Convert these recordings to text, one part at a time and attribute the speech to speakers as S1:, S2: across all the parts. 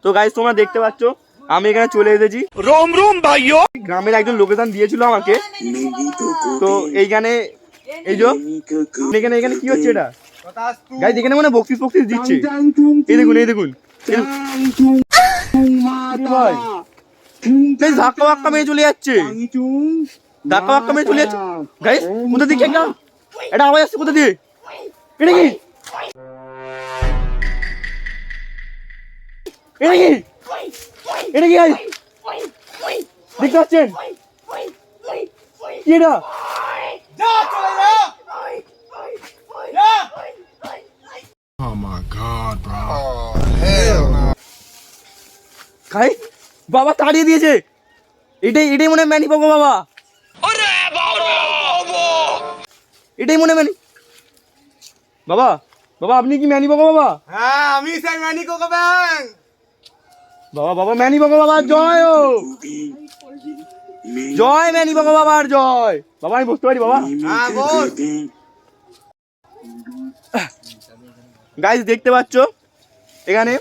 S1: তো গাইস তোমরা দেখতে পাচ্ছ আমি এখানে চলে এসেছি রোম রোম ভাইও। গ্রামের একজন লোকেশন দিয়েছিল আমাকে, তো এইখানে এই যে এখানে এখানে কি হচ্ছে এটা গাইস, এখানে মানে বক্সিস ফক্সিস দিচ্ছে। এই দেখুন এই দেখুন ভাই, ধাক্কা ধাক্কা মেয়ে চলে যাচ্ছে, ধাক্কা ধাক্কা মেয়ে চলে যাচ্ছে গাইস। কোথা দিকে একটা এটা আওয়াজ আসছে, কোথা দিয়ে? এটা কি এটা কি এটা কি গাইস দেখতে পাচ্ছেন কি এটা?
S2: Oh my God, bro. Oh, hell no.
S1: Guys বাবা তাড়িয়ে দিয়েছে। এটাই এটাই মনে ম্যানি পাবো বাবা, এটাই মনে ম্যানি বাবা। বাবা আপনি কি ম্যানি পাবো বাবা?
S3: হ্যাঁ আমি সেই ম্যানি কোকো ব্যাং।
S1: বাবা বাবা ম্যানি পাবো বাবার জয়, ও জয় ম্যানি পাবো বাবার জয়। বাবা আমি বুঝতে পারি বাবা।
S3: হ্যাঁ বল।
S1: গাইস দেখতে পাচ্ছ এখানে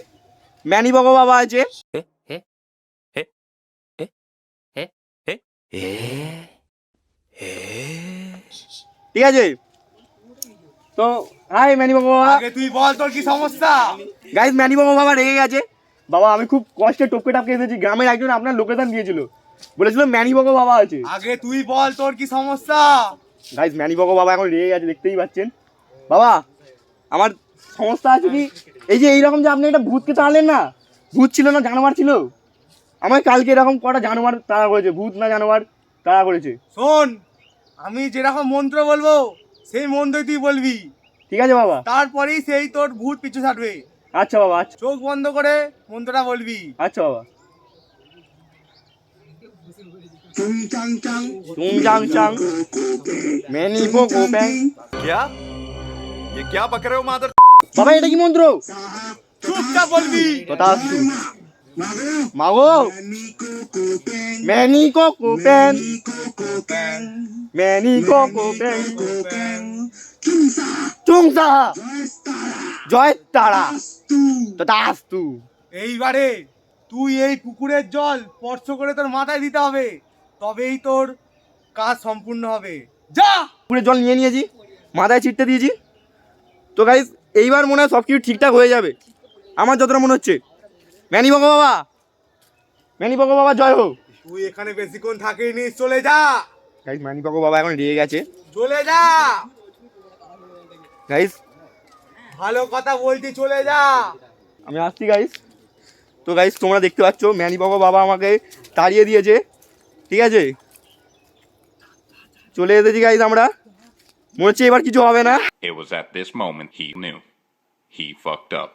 S1: ম্যানি পাবো বাবা আছে। ঠিক আছে, তো হাই ম্যানি বাবা।
S3: আগে তুই বল তোর কি সমস্যা।
S1: গাইস ম্যানি বাবা বাবা রেগে গেছে। বাবা আমি খুব কষ্টে টপকে টাপকে এসেছি, গ্রামের একজন আপনার লোকেশন দিয়েছিল, বলেছিল ম্যানি বাবা বাবা আছে।
S3: আগে তুই বল তোর কি সমস্যা।
S1: গাইস ম্যানি বাবা বাবা এখন রেগে গেছে, দেখতেই পাচ্ছেন। বাবা আমার সমস্যা আছে কি, এই যে এইরকম যে আপনি একটা ভূতকে তাড়ালেন না, ভূত ছিল না জানোয়ার ছিল, আমার কালকে এরকম কটা জানোয়ার তাড়া করেছে, ভূত না জানোয়ার তাড়া করেছে।
S3: শোন আমি যেরকম মন্ত্র বলবো সেই মন্ত্রই তুই বলবি,
S1: ঠিক আছে বাবা?
S3: তারপরেই সেই তোর ভূত পিছু ছাড়বে।
S1: আচ্ছা বাবা আচ্ছা।
S3: চোখ বন্ধ করে মন্ত্রটা বলবি।
S1: আচ্ছা বাবা।
S2: Tung chang chang.
S1: টুং চাং চাং ম্যানি পোকো ব্যাং।
S4: क्या ये क्या बक रहे हो मादर।
S1: বাবা এটা কি মন্ত্র?
S3: চুপচাপ বলবি।
S1: তথাস্তু।
S2: Mago.
S1: মাগো
S2: Coco bang.
S1: ম্যানি কোকো ব্যাং,
S2: Coco bang.
S1: ম্যানি কোকো ব্যাং।
S2: Coco bang. Chungsa.
S1: চুংসা
S2: Estara.
S1: জয় তারা
S2: Tu.
S1: তথাস্তু।
S3: এইবারে তুই এই পুকুরের জল স্পর্শ করে তোর মাথায় দিতে হবে, তবেই তোর কাজ সম্পূর্ণ হবে। যা।
S1: পুকুরের জল নিয়ে নিয়েছি, মাথায় ছিটতে দিয়েছি। তো গাইস এইবার মনে হয় সব কিছু ঠিকঠাক হয়ে যাবে আমার যতটা মনে হচ্ছে। ম্যানি বাবা বাবা, ম্যানি বাবা বাবা জয় হোক।
S3: তুই এখানে বেশিক্ষণ থাকিনি, চলে যা।
S1: গাইস ম্যানি বাবা বাবা এখন রেগে গেছে।
S3: চলে যা।
S1: গাইস
S3: ভালো কথা বলছি, চলে যা।
S1: আমি আসছি গাইস। তো গাইস তোমরা দেখতে পাচ্ছ ম্যানি বাবা বাবা আমাকে তাড়িয়ে দিয়েছে, ঠিক আছে? চলে এসেছি গাইস আমরা, মনে হচ্ছে এবার কিছু হবে না।
S4: It was at this moment he knew he fucked up.